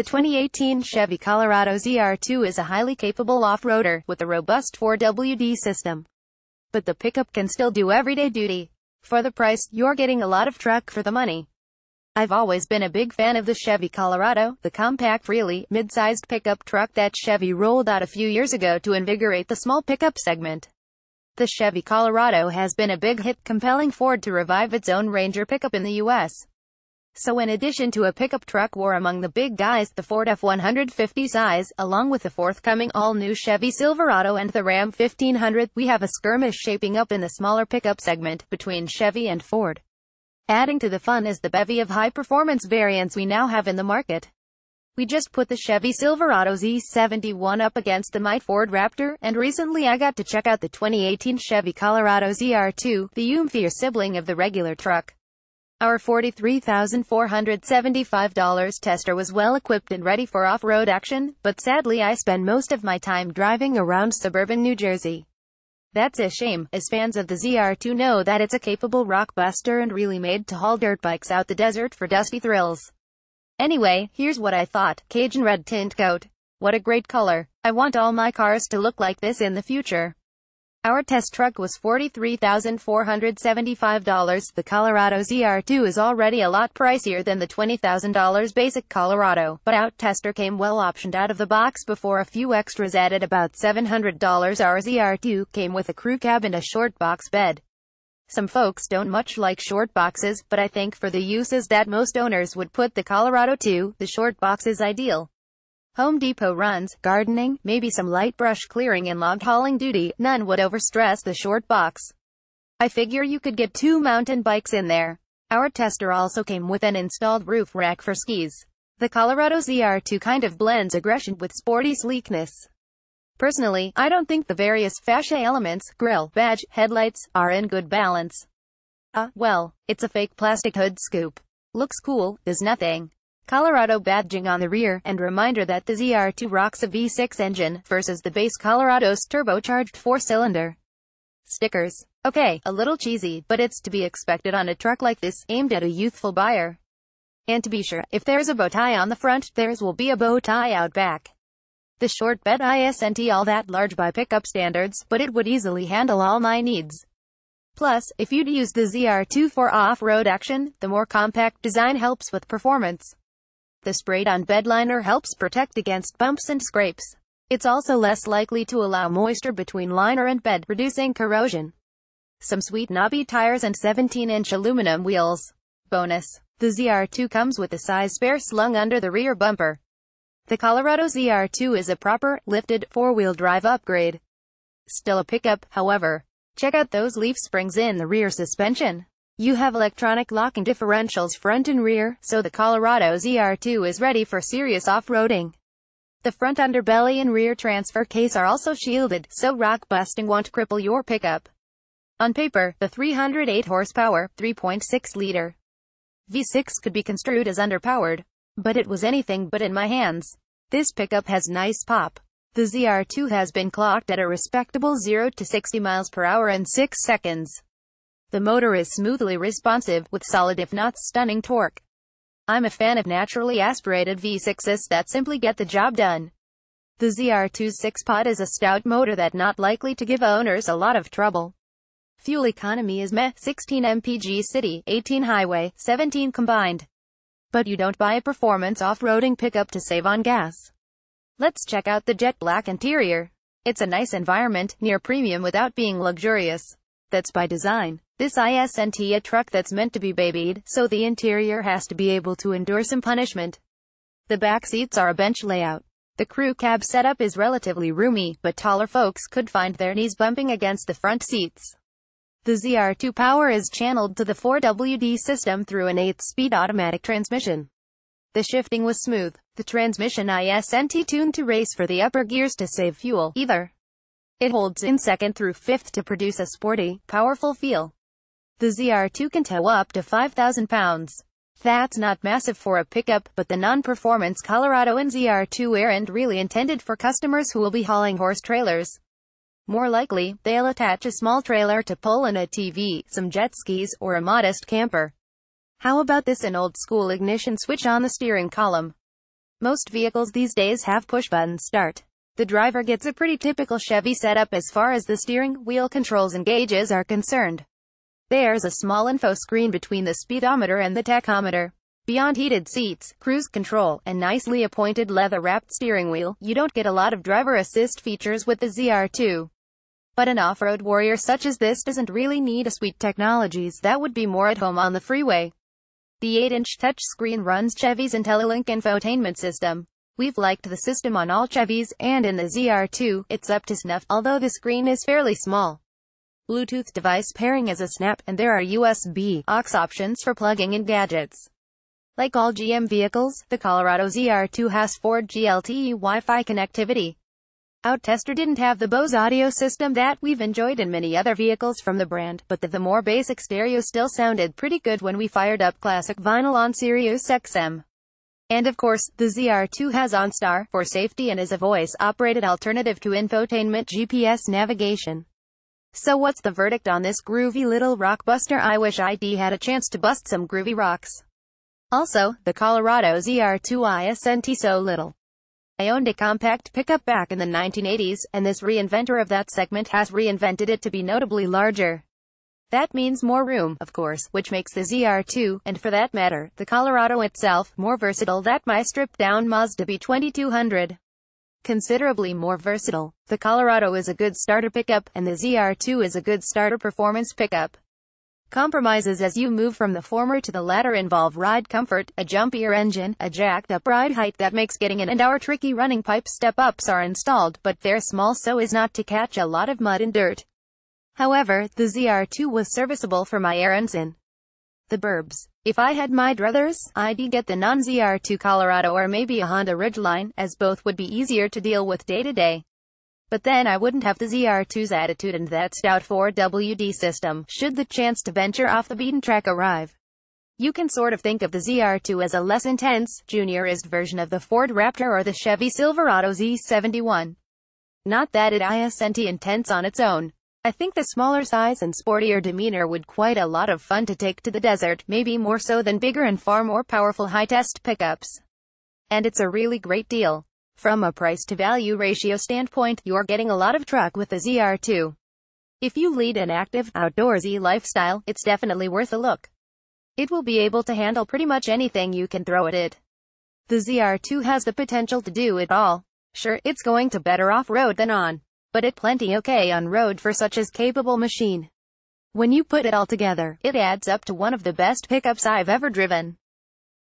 2018 Chevy Colorado ZR2 is a highly capable off-roader with a robust 4WD system. But the pickup can still do everyday duty. For the price, you're getting a lot of truck for the money. I've always been a big fan of the Chevy Colorado, the compact, really mid-sized pickup truck that Chevy rolled out a few years ago to invigorate the small pickup segment. The Chevy Colorado has been a big hit, compelling Ford to revive its own Ranger pickup in the U.S. So in addition to a pickup truck war among the big guys, the Ford F-150 size, along with the forthcoming all-new Chevy Silverado and the Ram 1500, we have a skirmish shaping up in the smaller pickup segment, between Chevy and Ford. Adding to the fun is the bevy of high-performance variants we now have in the market. We just put the Chevy Silverado Z71 up against the mighty Ford Raptor, and recently I got to check out the 2018 Chevy Colorado ZR2, the youngster sibling of the regular truck. Our $43,475 tester was well equipped and ready for off-road action, but sadly I spend most of my time driving around suburban New Jersey. That's a shame, as fans of the ZR2 know that it's a capable rockbuster and really made to haul dirt bikes out the desert for dusty thrills. Anyway, here's what I thought. Cajun red tint coat. What a great color. I want all my cars to look like this in the future. Our test truck was $43,475. The Colorado ZR2 is already a lot pricier than the $20,000 basic Colorado, but our tester came well optioned out of the box before a few extras added about $700. Our ZR2 came with a crew cab and a short box bed. Some folks don't much like short boxes, but I think for the uses that most owners would put the Colorado to, the short box is ideal. Home Depot runs, gardening, maybe some light brush clearing and log hauling duty, none would overstress the short box. I figure you could get 2 mountain bikes in there. Our tester also came with an installed roof rack for skis. The Colorado ZR2 kind of blends aggression with sporty sleekness. Personally, I don't think the various fascia elements, grille, badge, headlights, are in good balance. Well, it's a fake plastic hood scoop. Looks cool, does nothing. Colorado badging on the rear, and reminder that the ZR2 rocks a V6 engine, versus the base Colorado's turbocharged 4-cylinder. Stickers. Okay, a little cheesy, but it's to be expected on a truck like this, aimed at a youthful buyer. And to be sure, if there's a bow tie on the front, theirs will be a bow tie out back. The short bed isn't all that large by pickup standards, but it would easily handle all my needs. Plus, if you'd use the ZR2 for off-road action, the more compact design helps with performance. The sprayed-on bed liner helps protect against bumps and scrapes. It's also less likely to allow moisture between liner and bed, reducing corrosion. Some sweet knobby tires and 17-inch aluminum wheels. Bonus. The ZR2 comes with a size spare slung under the rear bumper. The Colorado ZR2 is a proper, lifted, 4-wheel drive upgrade. Still a pickup, however. Check out those leaf springs in the rear suspension. You have electronic locking differentials front and rear, so the Colorado ZR2 is ready for serious off-roading. The front underbelly and rear transfer case are also shielded, so rock busting won't cripple your pickup. On paper, the 308 horsepower, 3.6-liter V6 could be construed as underpowered, but it was anything but in my hands. This pickup has nice pop. The ZR2 has been clocked at a respectable 0 to 60 miles per hour in 6 seconds. The motor is smoothly responsive, with solid if not stunning torque. I'm a fan of naturally aspirated V6s that simply get the job done. The ZR2's 6-pot is a stout motor that's not likely to give owners a lot of trouble. Fuel economy is meh, 16 mpg city, 18 highway, 17 combined. But you don't buy a performance off-roading pickup to save on gas. Let's check out the jet black interior. It's a nice environment, near premium without being luxurious. That's by design. This isn't a truck that's meant to be babied, so the interior has to be able to endure some punishment. The back seats are a bench layout. The crew cab setup is relatively roomy, but taller folks could find their knees bumping against the front seats. The ZR2 power is channeled to the 4WD system through an 8-speed automatic transmission. The shifting was smooth. The transmission isn't tuned to race for the upper gears to save fuel, either. It holds in second through fifth to produce a sporty, powerful feel. The ZR2 can tow up to 5,000 pounds. That's not massive for a pickup, but the non-performance Colorado and ZR2 aren't really intended for customers who will be hauling horse trailers. More likely, they'll attach a small trailer to pull in a TV, some jet skis, or a modest camper. How about this: an old-school ignition switch on the steering column? Most vehicles these days have push-button start. The driver gets a pretty typical Chevy setup as far as the steering wheel controls and gauges are concerned. There's a small info screen between the speedometer and the tachometer. Beyond heated seats, cruise control, and nicely appointed leather-wrapped steering wheel, you don't get a lot of driver assist features with the ZR2. But an off-road warrior such as this doesn't really need a suite technologies that would be more at home on the freeway. The 8-inch touchscreen runs Chevy's IntelliLink infotainment system. We've liked the system on all Chevys, and in the ZR2, it's up to snuff, although the screen is fairly small. Bluetooth device pairing is a snap, and there are USB aux options for plugging in gadgets. Like all GM vehicles, the Colorado ZR2 has 4G LTE Wi-Fi connectivity. Outtester didn't have the Bose audio system that we've enjoyed in many other vehicles from the brand, but the more basic stereo still sounded pretty good when we fired up classic vinyl on Sirius XM. And of course, the ZR2 has OnStar for safety and is a voice-operated alternative to infotainment GPS navigation. So what's the verdict on this groovy little rockbuster? I wish I'd had a chance to bust some groovy rocks. Also, the Colorado ZR2 isn't so little. I owned a compact pickup back in the 1980s, and this reinventor of that segment has reinvented it to be notably larger. That means more room, of course, which makes the ZR2, and for that matter, the Colorado itself, more versatile than my stripped-down Mazda B2200. Considerably more versatile. The Colorado is a good starter pickup, and the ZR2 is a good starter performance pickup. Compromises as you move from the former to the latter involve ride comfort, a jumpier engine, a jacked-up ride height that makes getting in and our tricky running pipe step-ups are installed, but they're small so as not to catch a lot of mud and dirt. However, the ZR2 was serviceable for my errands in the burbs. If I had my druthers, I'd get the non-ZR2 Colorado or maybe a Honda Ridgeline, as both would be easier to deal with day to day. But then I wouldn't have the ZR2's attitude and that stout 4WD system, should the chance to venture off the beaten track arrive. You can sort of think of the ZR2 as a less intense, juniorized version of the Ford Raptor or the Chevy Silverado Z71. Not that it isn't intense on its own. I think the smaller size and sportier demeanor would quite a lot of fun to take to the desert, maybe more so than bigger and far more powerful high-test pickups. And it's a really great deal. From a price-to-value ratio standpoint, you're getting a lot of truck with the ZR2. If you lead an active, outdoorsy lifestyle, it's definitely worth a look. It will be able to handle pretty much anything you can throw at it. The ZR2 has the potential to do it all. Sure, it's going to better off-road than on, but it plenty okay on road for such as capable machine. When you put it all together, it adds up to one of the best pickups I've ever driven.